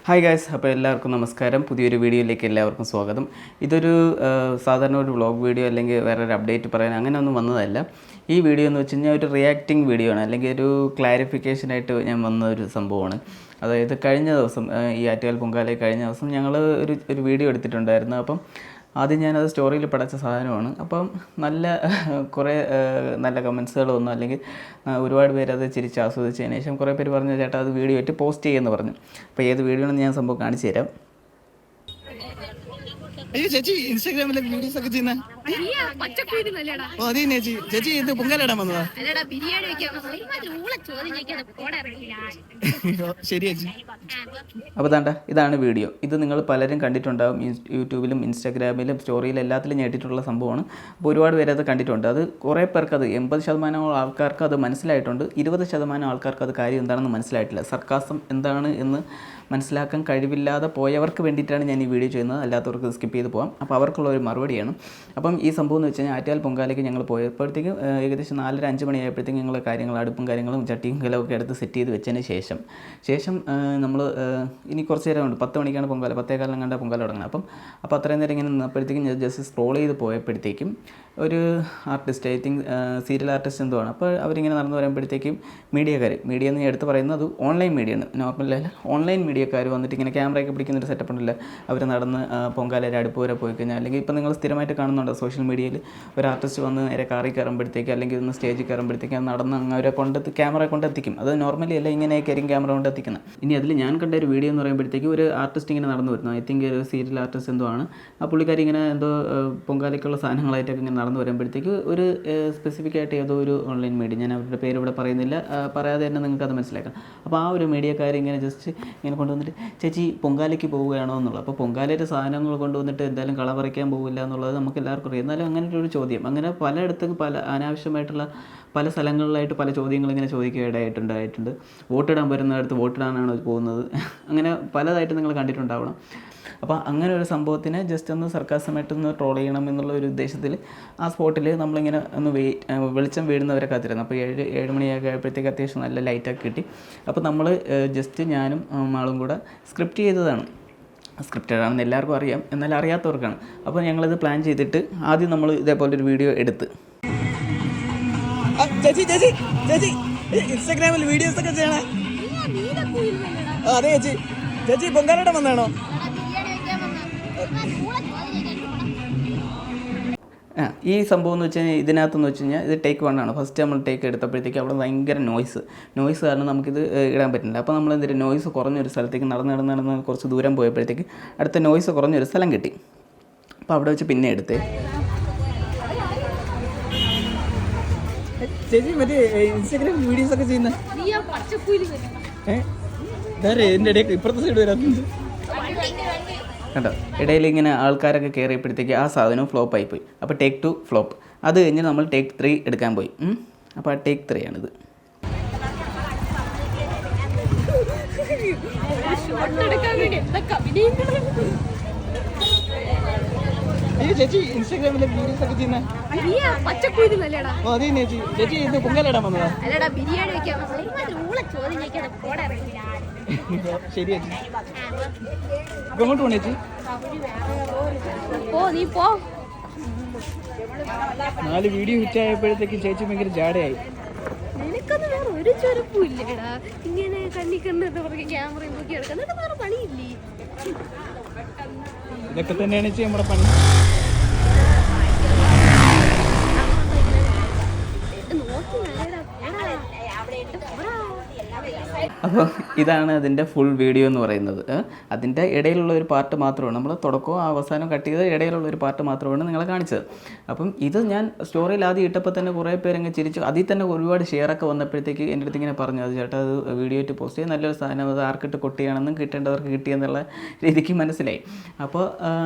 Hi guys, അപ്പോൾ എല്ലാവർക്കും നമസ്കാരം. പുതിയൊരു വീഡിയോയിലേക്ക് എല്ലാവർക്കും സ്വാഗതം. ഇതൊരു സാധാരണ ഒരു വ്ളോഗ് വീഡിയോ അല്ലെങ്കിൽ വേറൊരു അപ്ഡേറ്റ് പറയാൻ അങ്ങനെയൊന്നും വന്നതല്ല. ഈ വീഡിയോ എന്ന് വെച്ച് കഴിഞ്ഞാൽ ഒരു റിയാക്ടിങ് വീഡിയോ ആണ്, അല്ലെങ്കിൽ ഒരു ക്ലാരിഫിക്കേഷനായിട്ട് ഞാൻ വന്ന ഒരു സംഭവമാണ്. അതായത് കഴിഞ്ഞ ദിവസം ഈ ആറ്റുകാൽ പൊങ്കാല കഴിഞ്ഞ ദിവസം ഞങ്ങൾ ഒരു വീഡിയോ എടുത്തിട്ടുണ്ടായിരുന്നു. അപ്പം ആദ്യം ഞാനത് സ്റ്റോറിയിൽ പടച്ച സാധനമാണ്. അപ്പം കുറേ നല്ല കമൻസുകൾ വന്നു, അല്ലെങ്കിൽ ഒരുപാട് പേര് അത് ചിരിച്ച് ആസ്വദിച്ചതിന് ശേഷം കുറേ പേര് പറഞ്ഞു, ചേട്ടാ അത് വീഡിയോ ആയിട്ട് പോസ്റ്റ് ചെയ്യുമെന്ന് പറഞ്ഞു. അപ്പോൾ ഏത് വീഡിയോ ആണെന്ന് ഞാൻ സംഭവം കാണിച്ചു തരാം. അയ്യോ ചേച്ചി, ഇൻസ്റ്റാഗ്രാമിലെ വീഡിയോസ് ഒക്കെ ചെയ്യുന്ന ചേച്ചി ഇത് പൊങ്കാലിടാൻ വന്നതാ? ശരി ചേച്ചി. അപ്പോൾ ഇതാണ് വീഡിയോ. ഇത് നിങ്ങൾ പലരും കണ്ടിട്ടുണ്ടാകും. യൂട്യൂബിലും ഇൻസ്റ്റാഗ്രാമിലും സ്റ്റോറിയിലും എല്ലാത്തിലും ഞെട്ടിട്ടുള്ള സംഭവമാണ്. അപ്പോൾ ഒരുപാട് പേര് അത് കണ്ടിട്ടുണ്ട്. അത് കുറേ പേർക്ക്, അത് 80% ആൾക്കാർക്ക് അത് മനസ്സിലായിട്ടുണ്ട്. 20% ആൾക്കാർക്ക് അത് കാര്യം എന്താണെന്ന് മനസ്സിലായിട്ടില്ല. സർക്കാസം എന്താണ് എന്ന് മനസ്സിലാക്കാൻ കഴിവില്ലാതെ പോയവർക്ക് വേണ്ടിയിട്ടാണ് ഞാൻ ഈ വീഡിയോ ചെയ്യുന്നത്. അല്ലാത്തവർക്ക് സ്കിപ്പ് ചെയ്ത് പോകാം. അപ്പോൾ അവർക്കുള്ള ഒരു മറുപടിയാണ്. അപ്പം ഈ സംഭവം എന്ന് വെച്ച് കഴിഞ്ഞാൽ ആറ്റുകാൽ പൊങ്കാലയ്ക്ക് ഞങ്ങൾ പോയപ്പോഴത്തേക്കും ഏകദേശം 4:30-5 മണിയായപ്പോഴത്തേക്കും ഞങ്ങൾ അടുപ്പും കാര്യങ്ങളും ചട്ടിയും കലമൊക്കെ എടുത്ത് സെറ്റ് ചെയ്ത് വെച്ചതിന് ശേഷം നമ്മൾ ഇനി കുറച്ച് നേരം ഉണ്ട്. 10 മണിക്കാണ് പൊങ്കാല, 10:15 കണ്ട പൊങ്കാല തുടങ്ങുന്നത്. അപ്പോൾ അത്രയും നേരം ഇങ്ങനെ നിന്നപ്പോഴത്തേക്കും ജസ്റ്റ് സ്ക്രോൾ ചെയ്ത് പോയപ്പോഴത്തേക്കും ഒരു artist, I think serial artist എന്തോ ആണ്. അപ്പോൾ അവരിങ്ങനെ നടന്നു വരുമ്പോഴത്തേക്കും മീഡിയ എന്ന് എടുത്ത് പറയുന്നത് അത് ഓൺലൈൻ മീഡിയയാണ്, നോർമലല്ല ഓൺലൈൻ മീഡിയക്കാർ വന്നിട്ട് ഇങ്ങനെ ക്യാമറയൊക്കെ പിടിക്കുന്നൊരു സെറ്റപ്പ് ഉണ്ടല്ലോ. അവർ നടന്ന് പൊങ്കാലയുടെ അടുപ്പ് വരെ പോയി കഴിഞ്ഞാൽ, അല്ലെങ്കിൽ ഇപ്പോൾ നിങ്ങൾ സ്ഥിരമായിട്ട് കാണുന്നുണ്ട് സോഷ്യൽ മീഡിയയിൽ, ഒരു ആർട്ടിസ്റ്റ് വന്ന് നേരെ കാറിൽ കയറുമ്പോഴത്തേക്ക് അല്ലെങ്കിൽ ഒന്ന് സ്റ്റേജിൽ കയറുമ്പോഴത്തേക്ക് അത് നടന്ന് അവരെ ക്യാമറ കൊണ്ടെത്തിക്കും. അത് നോർമലി അല്ല, ഇങ്ങനെയൊക്കെ ആയിരിക്കും ക്യാമറ കൊണ്ടെത്തിക്കുന്നത്. ഇനി അതിൽ ഞാൻ കണ്ട ഒരു വീഡിയോ എന്ന് പറയുമ്പോഴത്തേക്ക് ഒരു ആർട്ടിസ്റ്റ് ഇങ്ങനെ നടന്നു വരുന്നു. ഐ തിങ്ക് ഒരു സീരിയൽ ആർട്ടിസ്റ്റ് എന്തോ ആണ്. ആ പുള്ളിക്കാരി ഇങ്ങനെ എന്തോ പൊങ്കാലയ്ക്കുള്ള സാധനങ്ങളായിട്ടൊക്കെ ഇങ്ങനെ നടന്നു വരുമ്പോഴത്തേക്ക് ഒരു സ്പെസിഫിക് ആയിട്ട് ഏതോ ഒരു ഓൺലൈൻ മീഡിയ, ഞാൻ അവരുടെ പേര് ഇവിടെ പറയുന്നില്ല, പറയാതെ തന്നെ നിങ്ങൾക്ക് അത് മനസ്സിലാക്കാം. അപ്പോൾ ആ ഒരു മീഡിയക്കാർ ഇങ്ങനെ ജസ്റ്റ് ഇങ്ങനെ കൊണ്ടുവന്നിട്ട്, ചേച്ചി പൊങ്കാലയ്ക്ക് പോവുകയാണോ എന്നുള്ളത്. അപ്പോൾ പൊങ്കാലയുടെ സാധനങ്ങൾ കൊണ്ടുവന്നിട്ട് എന്തായാലും കള പറിക്കാൻ പോകില്ല എന്നുള്ളത് നമുക്ക് എല്ലാവർക്കും അറിയാം. എന്നാലും അങ്ങനെ ഒരു ചോദ്യം, അങ്ങനെ പലയിടത്തും അനാവശ്യമായിട്ടുള്ള പല സ്ഥലങ്ങളിലായിട്ട് പല ചോദ്യങ്ങൾ ഇങ്ങനെ ചോദിക്കുകയായിട്ടുണ്ട്. വോട്ടിടാൻ വരുന്നിടത്ത് വോട്ടിടാനാണോ പോകുന്നത്, അങ്ങനെ പലതായിട്ട് നിങ്ങൾ കണ്ടിട്ടുണ്ടാവണം. അപ്പോൾ അങ്ങനെ ഒരു സംഭവത്തിനെ ജസ്റ്റ് ഒന്ന് സർക്കാസമായിട്ടൊന്ന് ട്രോൾ ചെയ്യണം എന്നുള്ള ഒരു ഉദ്ദേശത്തിൽ ആ സ്പോട്ടിൽ നമ്മളിങ്ങനെ ഒന്ന് വെളിച്ചം വീഴുന്നവരെ കാത്തിരുന്നു. അപ്പോൾ 7 മണിയൊക്കെ ആയപ്പോഴത്തേക്ക് അത്യാവശ്യം നല്ല ലൈറ്റൊക്കെ കിട്ടി. അപ്പോൾ നമ്മൾ ജസ്റ്റ് ഞാനും ആളും കൂടെ സ്ക്രിപ്റ്റ് ചെയ്തതാണ്. സ്ക്രിപ്റ്റഡ് ആണെന്ന് എല്ലാവർക്കും അറിയാം, എന്നാൽ അറിയാത്തവർക്കാണ്. അപ്പോൾ ഞങ്ങളിത് പ്ലാൻ ചെയ്തിട്ട് ആദ്യം നമ്മൾ ഇതേപോലെ ഒരു വീഡിയോ എടുത്ത്, ചേച്ചി ഇൻസ്റ്റാഗ്രാമിൽ വീഡിയോസ് ഒക്കെ ചെയ്യണേ? അതെ ചേച്ചി പൊങ്കാലയുടെ വന്നാണോ? ഈ സംഭവം എന്ന് വെച്ച് കഴിഞ്ഞാൽ ഇതിനകത്തെന്ന് വെച്ച് കഴിഞ്ഞാൽ ഇത് ടേക്ക് 1 ആണ്. ഫസ്റ്റ് നമ്മൾ ടേക്ക് എടുത്തപ്പോഴത്തേക്ക് അവിടെ ഭയങ്കര നോയ്സ് കാരണം നമുക്കിത് ഇടാൻ പറ്റില്ല. അപ്പോൾ നമ്മൾ എന്തൊരു നോയ്സ് കുറഞ്ഞൊരു സ്ഥലത്തേക്ക് നടന്ന് കുറച്ച് ദൂരം പോയപ്പോഴത്തേക്ക് അടുത്ത നോയ്സ് കുറഞ്ഞൊരു സ്ഥലം കിട്ടി. അപ്പോൾ അവിടെ വെച്ച് പിന്നെ എടുത്തേ. ചേച്ചി മറ്റേ ഇൻസ്റ്റാഗ്രാമിൽ വീഡിയോസ് ഒക്കെ ചെയ്യുന്ന എൻ്റെ ഇടയ്ക്ക് ഇപ്പുറത്തെ സൈഡ് വരാറുണ്ട് കണ്ടോ. ഇടയിൽ ഇങ്ങനെ ആൾക്കാരൊക്കെ കയറിയപ്പോഴത്തേക്ക് ആ സാധനം ഫ്ലോപ്പ് ആയിപ്പോയി. അപ്പോൾ ടേക്ക് 2 ഫ്ലോപ്പ്. അത് കഴിഞ്ഞ് നമ്മൾ ടേക്ക് 3 എടുക്കാൻ പോയി. അപ്പോൾ ആ ടേക്ക് 3 ആണിത്. ചേച്ചി ഇൻസ്റ്റാഗ്രാമിലെ വീഡിയോസ് ഒക്കെ ചെയ്യുന്ന? ചേച്ചി ഇത് പൊങ്കാലിടാൻ വന്നതാ? ശരി ചേച്ചി. എങ്ങോട്ട് പോണേ ചേച്ചി? 4 വീഡിയോ ഹിറ്റ് ആയപ്പോഴത്തേക്ക് ചേച്ചി ഭയങ്കര ജാടയായി. നിനക്കൊന്നും വേറെ ഒരു ചൊരുപ്പും ഇല്ലേടാ, ഇങ്ങനെ കണ്ണിക്കണ്ണിട്ട് പറഞ്ഞ് ക്യാമറയും നോക്കി എടുക്കാൻ വേറെ പണിയില്ലേ? ഇതൊക്കെ തന്നെയാണ് ചേച്ചി നമ്മുടെ പണി. അപ്പോൾ ഇതാണ് അതിൻ്റെ ഫുൾ വീഡിയോ എന്ന് പറയുന്നത്. അതിൻ്റെ ഇടയിലുള്ള ഒരു പാർട്ട് മാത്രമാണ്, നമ്മൾ തുടക്കവും അവസാനം കട്ട് ചെയ്ത് ഇടയിലുള്ള ഒരു പാർട്ട് മാത്രമാണ് നിങ്ങളെ കാണിച്ചത്. അപ്പം ഇത് ഞാൻ സ്റ്റോറിയിൽ ആദ്യം ഇട്ടപ്പോൾ തന്നെ കുറേ പേരങ്ങ് ചിരിച്ചു. അതിൽ തന്നെ ഒരുപാട് ഷെയറൊക്കെ വന്നപ്പോഴത്തേക്ക് എൻ്റെ അടുത്ത് ഇങ്ങനെ പറഞ്ഞു, അത് ചേട്ടാ അത് വീഡിയോ ആയിട്ട് പോസ്റ്റ് ചെയ്ത് നല്ലൊരു സാധനം, അത് ആർക്കിട്ട് കൊട്ടിയാണെന്നും കിട്ടേണ്ടവർക്ക് കിട്ടിയെന്നുള്ള രീതിക്ക് മനസ്സിലായി. അപ്പോൾ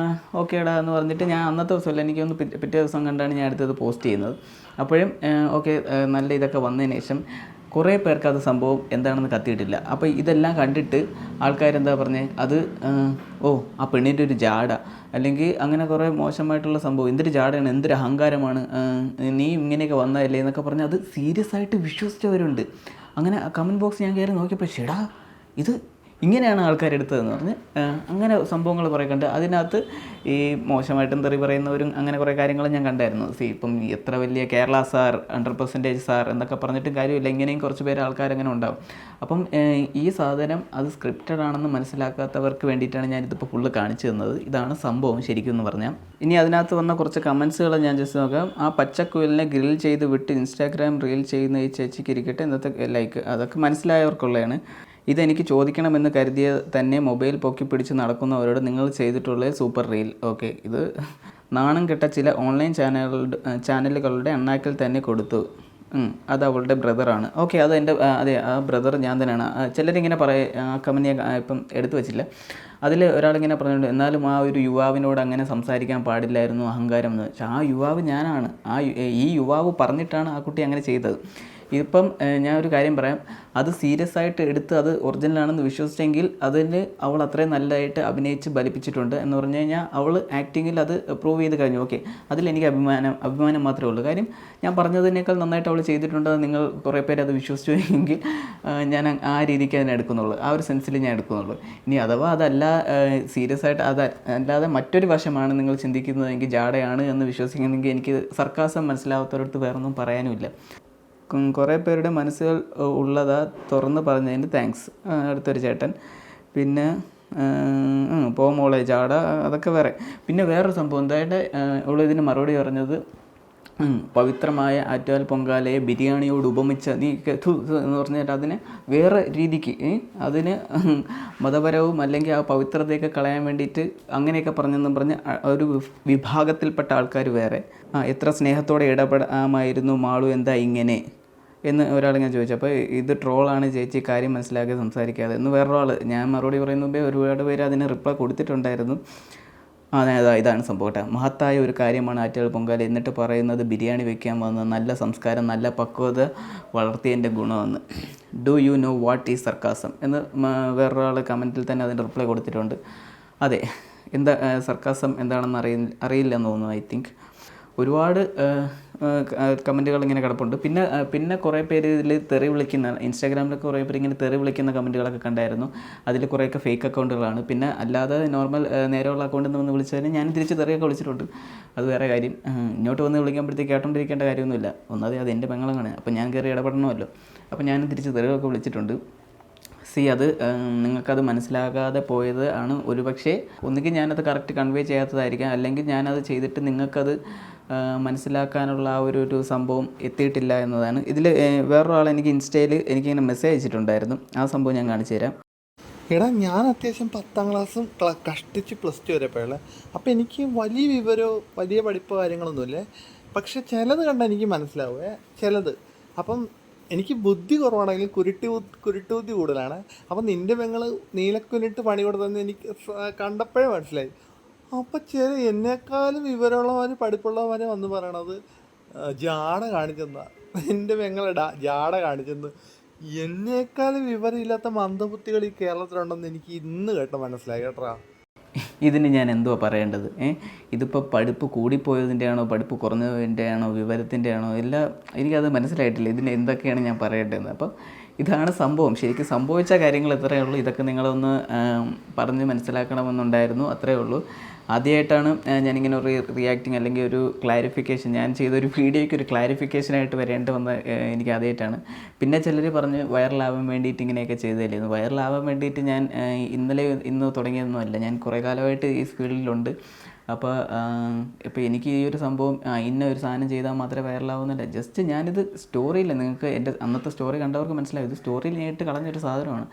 ഓക്കേടാ എന്ന് പറഞ്ഞിട്ട് ഞാൻ അന്നത്തെ ദിവസമല്ല, എനിക്കൊന്ന് പിറ്റേ ദിവസം കണ്ടാണ് ഞാൻ അടുത്തത് പോസ്റ്റ് ചെയ്യുന്നത്. അപ്പോഴും ഓക്കെ, നല്ല ഇതൊക്കെ വന്നതിന് ശേഷം കുറേ പേർക്ക് അത് സംഭവം എന്താണെന്ന് കത്തിയിട്ടില്ല. അപ്പോൾ ഇതെല്ലാം കണ്ടിട്ട് ആൾക്കാരെന്താ പറഞ്ഞത്, അത് ആ പെണ്ണിൻ്റെ ഒരു ജാട, അല്ലെങ്കിൽ അങ്ങനെ കുറേ മോശമായിട്ടുള്ള സംഭവം, എന്തൊരു ജാടയാണ്, എന്തൊരു അഹങ്കാരമാണ്, നീ ഇങ്ങനെയൊക്കെ വന്നതല്ലേ എന്നൊക്കെ പറഞ്ഞ് അത് സീരിയസ് ആയിട്ട് വിശ്വസിച്ചവരുണ്ട്. അങ്ങനെ കമൻറ്റ് ബോക്സ് ഞാൻ കയറി നോക്കിയപ്പോൾ, ഷെടാ ഇത് ഇങ്ങനെയാണ് ആൾക്കാർ എടുത്തതെന്ന് പറഞ്ഞ് അങ്ങനെ സംഭവങ്ങൾ കുറേ കണ്ട് അതിനകത്ത് ഈ മോശമായിട്ടും തെറി പറയുന്നവരും അങ്ങനെ കുറേ കാര്യങ്ങൾ ഞാൻ കണ്ടായിരുന്നു. ഇപ്പം എത്ര വലിയ കേരള സാർ 100% സാർ എന്നൊക്കെ പറഞ്ഞിട്ടും കാര്യമില്ല, ഇങ്ങനെയും കുറച്ച് പേര് ആൾക്കാരങ്ങനെ ഉണ്ടാവും. അപ്പം ഈ സാധനം അത് സ്ക്രിപ്റ്റഡ് ആണെന്ന് മനസ്സിലാക്കാത്തവർക്ക് വേണ്ടിയിട്ടാണ് ഞാനിതിപ്പോൾ ഫുള്ള് കാണിച്ചു തന്നത്. ഇതാണ് സംഭവം ശരിക്കും എന്ന് പറഞ്ഞാൽ. ഇനി അതിനകത്ത് വന്ന കുറച്ച് കമൻസുകൾ ഞാൻ ജസ്റ്റ് നോക്കാം. ആ പച്ചക്കുയിലിനെ ഗ്രിൽ ചെയ്ത് വിട്ട് ഇൻസ്റ്റാഗ്രാം റീൽ ചെയ്യുന്ന ഈ ചേച്ചിക്ക് ഇരിക്കട്ടെ ഇന്നത്തെ ലൈക്ക്, അതൊക്കെ മനസ്സിലായവർക്കുള്ളതാണ്. ഇതെനിക്ക് ചോദിക്കണമെന്ന് കരുതിയ തന്നെ മൊബൈൽ പൊക്കി പിടിച്ച് നടക്കുന്നവരോട് നിങ്ങൾ ചെയ്തിട്ടുള്ള സൂപ്പർ റീൽ. ഓക്കെ, ഇത് നാണം കെട്ട ചില ഓൺലൈൻ ചാനലുകളുടെ അണ്ണാക്കിൽ തന്നെ കൊടുത്തു. അത് അവളുടെ ബ്രദറാണ്. ഓക്കെ, അത് എൻ്റെ അതെ, ആ ബ്രദർ ഞാൻ തന്നെയാണ്. ചിലരിങ്ങനെ കമന്റ് ഞാൻ ഇപ്പം എടുത്തു വച്ചില്ല. അതിൽ ഒരാളിങ്ങനെ പറഞ്ഞിട്ടുണ്ട്, എന്നാലും ആ ഒരു യുവാവിനോട് അങ്ങനെ സംസാരിക്കാൻ പാടില്ലായിരുന്നു, അഹങ്കാരം എന്ന് വെച്ചാൽ ആ യുവാവ് ഞാനാണ്. ഈ യുവാവ് പറഞ്ഞിട്ടാണ് ആ കുട്ടി അങ്ങനെ ചെയ്തത്. ഇപ്പം ഞാൻ ഒരു കാര്യം പറയാം, അത് സീരിയസ് ആയിട്ട് എടുത്ത് അത് ഒറിജിനലാണെന്ന് വിശ്വസിച്ചെങ്കിൽ അതിന് അവൾ അത്രയും നല്ലതായിട്ട് അഭിനയിച്ച് ബലിപ്പിച്ചിട്ടുണ്ട് എന്ന് പറഞ്ഞു കഴിഞ്ഞാൽ അവൾ ആക്ടിങ്ങിൽ അത് പ്രൂവ് ചെയ്ത് കഴിഞ്ഞു. ഓക്കെ, അതിലെനിക്ക് അഭിമാനം മാത്രമേ ഉള്ളൂ. കാര്യം ഞാൻ പറഞ്ഞതിനേക്കാൾ നന്നായിട്ട് അവൾ ചെയ്തിട്ടുണ്ട്. നിങ്ങൾ കുറേ പേര് അത് വിശ്വസിച്ചു എങ്കിൽ ഞാൻ ആ രീതിക്ക് അതിനെ എടുക്കുന്നുള്ളൂ, ആ ഒരു സെൻസിൽ ഞാൻ എടുക്കുന്നുള്ളൂ. ഇനി അഥവാ അതല്ല സീരിയസ് ആയിട്ട് അല്ലാതെ മറ്റൊരു വശമാണ് നിങ്ങൾ ചിന്തിക്കുന്നതെങ്കിൽ, ജാടയാണ് എന്ന് വിശ്വസിക്കുന്നെങ്കിൽ എനിക്ക് സർക്കാസം മനസ്സിലാവാത്തവരടുത്ത് വേറൊന്നും പറയാനുമില്ല. കുറേ പേരുടെ മനസ്സുകൾ ഉള്ളതാ തുറന്ന് പറഞ്ഞതിന് താങ്ക്സ്. അടുത്തൊരു ചേട്ടൻ. പിന്നെ മോളെ ജാട, അതൊക്കെ വേറെ. പിന്നെ വേറൊരു സംഭവം എന്തായിട്ട് ഉള്ള ഇതിന് മറുപടി പറഞ്ഞത്, പവിത്രമായ ആറ്റുകാൽ പൊങ്കാലയെ ബിരിയാണിയോട് ഉപമിച്ച നീ എന്ന് പറഞ്ഞിട്ട് അതിനെ വേറെ രീതിക്ക് അതിന് മതപരവും അല്ലെങ്കിൽ ആ പവിത്രതയൊക്കെ കളയാൻ വേണ്ടിയിട്ട് അങ്ങനെയൊക്കെ പറഞ്ഞെന്നും പറഞ്ഞ് ഒരു വിഭാഗത്തിൽപ്പെട്ട ആൾക്കാർ വേറെ. എത്ര സ്നേഹത്തോടെ ഇടപെടാമായിരുന്നു മാളു, എന്താ ഇങ്ങനെ എന്ന് ഒരാളിങ്ങനെ ചോദിച്ചു. അപ്പോൾ ഇത് ട്രോളാണ് ചേച്ചി, കാര്യം മനസ്സിലാക്കി സംസാരിക്കാതെ എന്ന് വേറൊരാൾ. ഞാൻ മറുപടി പറയുന്ന മുമ്പേ ഒരുപാട് പേര് അതിന് റിപ്ലൈ കൊടുത്തിട്ടുണ്ടായിരുന്നു. ഇതാണ് സംഭവം കേട്ടോ. മഹത്തായ ഒരു കാര്യമാണ് ആറ്റുകാൽ പൊങ്കാല, എന്നിട്ട് പറയുന്നത് ബിരിയാണി വെക്കാൻ വന്ന നല്ല സംസ്കാരം, നല്ല പക്വത വളർത്തിയതിൻ്റെ ഗുണമെന്ന്. Do you know what is sarcasm എന്ന് വേറൊരാൾ കമൻറ്റിൽ തന്നെ അതിൻ്റെ റിപ്ലൈ കൊടുത്തിട്ടുണ്ട്. അതെ, എന്താ സർക്കാസം എന്താണെന്ന് അറിയില്ലെന്ന് തോന്നുന്നു. ഐ തിങ്ക് ഒരുപാട് കമൻറ്റുകൾ ഇങ്ങനെ കിടപ്പുണ്ട്. പിന്നെ കുറേ പേര് ഇതിൽ തെറി വിളിക്കുന്ന, ഇൻസ്റ്റാഗ്രാമിലൊക്കെ കുറേ പേര് ഇങ്ങനെ തെറി വിളിക്കുന്ന കമൻറ്റുകളൊക്കെ കണ്ടായിരുന്നു. അതിൽ കുറേയൊക്കെ ഫേക്ക് അക്കൗണ്ടുകളാണ്. പിന്നെ അല്ലാതെ നോർമൽ നേരെയുള്ള അക്കൗണ്ടിൽ നിന്ന് വന്ന് വിളിച്ചതിന് ഞാൻ തിരിച്ച് തെറിയൊക്കെ വിളിച്ചിട്ടുണ്ട്. അത് വേറെ കാര്യം. ഇങ്ങോട്ട് വന്ന് വിളിക്കുമ്പോഴത്തേക്ക് കേട്ടോണ്ടിരിക്കേണ്ട കാര്യമൊന്നുമില്ല. ഒന്നാമത് അത് എൻ്റെ പെങ്ങളാണ്, അപ്പോൾ ഞാൻ കയറി ഇടപെടണമല്ലോ. അപ്പോൾ ഞാൻ തിരിച്ച് തെറിയൊക്കെ വിളിച്ചിട്ടുണ്ട്. അത് നിങ്ങൾക്കത് മനസ്സിലാകാതെ പോയത് ആണ് ഒരുപക്ഷെ. ഒന്നുകിൽ ഞാനത് കറക്റ്റ് കൺവേ ചെയ്യാത്തതായിരിക്കാം, അല്ലെങ്കിൽ ഞാനത് ചെയ്തിട്ട് നിങ്ങൾക്കത് മനസ്സിലാക്കാനുള്ള ആ ഒരു സംഭവം എത്തിയിട്ടില്ല എന്നതാണ്. ഇതിൽ വേറൊരാൾ എനിക്ക് ഇൻസ്റ്റയിൽ എനിക്കിങ്ങനെ മെസ്സേജ് അയച്ചിട്ടുണ്ടായിരുന്നു. ആ സംഭവം ഞാൻ കാണിച്ചു തരാം. എടാ, ഞാൻ അത്യാവശ്യം 10ാം ക്ലാസ്സും കഷ്ടിച്ച് +2 വരെ പോയുള്ളൂ. അപ്പോൾ എനിക്ക് വലിയ വിവരമോ വലിയ പഠിപ്പോ കാര്യങ്ങളൊന്നുമില്ലേ. പക്ഷെ ചിലത് കണ്ടാൽ എനിക്ക് മനസ്സിലാവുമേ, ചിലത്. അപ്പം എനിക്ക് ബുദ്ധി കുറവാണെങ്കിലും കുരുട്ടുബുദ്ധി കൂടുതലാണ്. അപ്പം നിൻ്റെ പെങ്ങൾ നീലക്കുനിട്ട് പണി കൊടുത്തതെന്ന് എനിക്ക് കണ്ടപ്പോഴേ മനസ്സിലായി. അപ്പം എന്നെക്കാളും വിവരമുള്ളവർ പഠിപ്പുള്ളവരെ വന്ന് പറയണത് ജാട കാണിച്ചെന്നാ. എൻ്റെ പെങ്ങളെടാ ജാട കാണിച്ചെന്ന്. എന്നേക്കാളും വിവരമില്ലാത്ത മന്ദബുദ്ധികൾ ഈ കേരളത്തിലുണ്ടെന്ന് എനിക്ക് ഇന്ന് കേട്ടോ മനസ്സിലായി കേട്ടോ. ഇതിന് ഞാൻ എന്തോ പറയേണ്ടത്? ഇതിപ്പോൾ പഠിപ്പ് കൂടിപ്പോയതിൻ്റെ ആണോ പഠിപ്പ് കുറഞ്ഞതിൻ്റെ ആണോ വിവരത്തിൻ്റെ ആണോ എല്ലാം എനിക്കത് മനസ്സിലായിട്ടില്ല. ഇതിന് എന്തൊക്കെയാണ് ഞാൻ പറയേണ്ടതെന്ന്. അപ്പം ഇതാണ് സംഭവം. ശരിക്കും സംഭവിച്ച കാര്യങ്ങൾ ഇത്രയേ ഉള്ളൂ. ഇതൊക്കെ നിങ്ങളൊന്ന് പറഞ്ഞ് മനസ്സിലാക്കണമെന്നുണ്ടായിരുന്നു, അത്രയേ ഉള്ളൂ. ആദ്യമായിട്ടാണ് ഞാനിങ്ങനെ ഒരു റിയാക്ടിങ് അല്ലെങ്കിൽ ഒരു ക്ലാരിഫിക്കേഷൻ, ഞാൻ ചെയ്തൊരു വീഡിയോയ്ക്ക് ഒരു ക്ലാരിഫിക്കേഷനായിട്ട് വരേണ്ടി വന്ന എനിക്ക് ആദ്യമായിട്ടാണ്. പിന്നെ ചിലർ പറഞ്ഞ് വൈറലാവാൻ വേണ്ടിയിട്ട് ഇങ്ങനെയൊക്കെ ചെയ്തതല്ലേ. വൈറലാവാൻ വേണ്ടിയിട്ട് ഞാൻ ഇന്ന് തുടങ്ങിയതൊന്നുമല്ല. ഞാൻ കുറേ കാലമായിട്ട് ഈ ഫീൽഡിലുണ്ട്. അപ്പോൾ എനിക്ക് ഈ ഒരു സംഭവം ഇന്ന ഒരു സാധനം ചെയ്താൽ മാത്രമേ വൈറലാവുന്നില്ല. ജസ്റ്റ് ഞാനിത് സ്റ്റോറിയില്ല, നിങ്ങൾക്ക് എൻ്റെ അന്നത്തെ സ്റ്റോറി കണ്ടവർക്ക് മനസ്സിലാവും, ഇത് സ്റ്റോറിയിൽ നേരിട്ട് കളഞ്ഞൊരു സാധനമാണ്.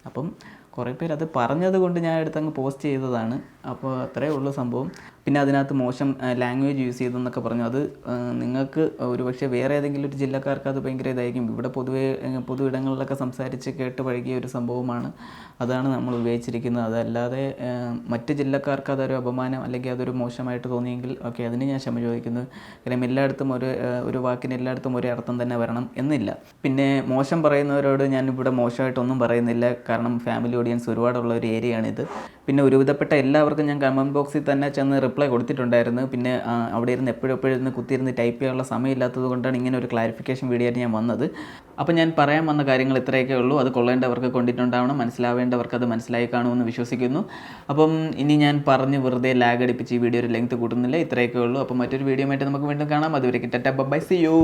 അപ്പം കുറേ പേര് അത് പറഞ്ഞത് കൊണ്ട് ഞാൻ എടുത്തങ്ങ് പോസ്റ്റ് ചെയ്തതാണ്. അപ്പോൾ അത്രയേ ഉള്ളൂ സംഭവം. പിന്നെ അതിനകത്ത് മോശം ലാംഗ്വേജ് യൂസ് ചെയ്തെന്നൊക്കെ പറഞ്ഞു. അത് നിങ്ങൾക്ക് ഒരുപക്ഷെ വേറെ ഏതെങ്കിലും ഒരു ജില്ലക്കാർക്ക് അത് ഭയങ്കര ഇതായിരിക്കും. ഇവിടെ പൊതു ഇടങ്ങളിലൊക്കെ സംസാരിച്ച് കേട്ട് പഴകിയ ഒരു സംഭവമാണ്, അതാണ് നമ്മൾ ഉപയോഗിച്ചിരിക്കുന്നത്. അതല്ലാതെ മറ്റ് ജില്ലക്കാർക്ക് അതൊരു അപമാനം അല്ലെങ്കിൽ അതൊരു മോശമായിട്ട് തോന്നിയെങ്കിൽ ഓക്കെ, അതിന് ഞാൻ ക്ഷമ ചോദിക്കുന്നു. കാര്യം എല്ലായിടത്തും ഒരു വാക്കിന് എല്ലായിടത്തും ഒരേ അർത്ഥം തന്നെ വരണം എന്നില്ല. പിന്നെ മോശം പറയുന്നവരോട് ഞാനിവിടെ മോശമായിട്ടൊന്നും പറയുന്നില്ല, കാരണം ഫാമിലി ഓഡിയൻസ് ഒരുപാടുള്ള ഒരു ഏരിയയാണിത്. പിന്നെ ഒരുവിധപ്പെട്ട എല്ലാവർക്കും ഞാൻ കമൻറ്റ് ബോക്സിൽ തന്നെ ചെന്ന് റിപ്ലൈ റിപ്ലൈ കൊടുത്തിട്ടുണ്ടായിരുന്നു. പിന്നെ അവിടെ ഇരുന്ന് എപ്പോഴും ഇരുന്ന് കുത്തിയിരുന്ന് ടൈപ്പ് ചെയ്യാനുള്ള സമയമില്ലാത്തത് കൊണ്ടാണ് ഇങ്ങനെ ഒരു ക്ലാരിഫിക്കേഷൻ വീഡിയോ ആയിട്ട് ഞാൻ വന്നത്. അപ്പോൾ ഞാൻ പറയാൻ വന്ന കാര്യങ്ങൾ ഇത്രയൊക്കെ ഉള്ളൂ. അത് കൊള്ളേണ്ടവർക്ക് കൊണ്ടിട്ടുണ്ടാവണം, മനസ്സിലാവേണ്ടവർക്ക് അത് മനസ്സിലായി കാണുമെന്ന് വിശ്വസിക്കുന്നു. അപ്പം ഇനി ഞാൻ പറഞ്ഞ് വെറുതെ ലാഗ് അടിപ്പിച്ച് ഈ വീഡിയോ ഒരു ലെങ്ത് കൂട്ടുന്നില്ല. ഇത്രയൊക്കെ ഉള്ളൂ. അപ്പോൾ മറ്റൊരു വീഡിയോ ആയിട്ട് നമുക്ക് വീണ്ടും കാണാം. അതുവരെ ടാറ്റാ ബൈ, സീ യു.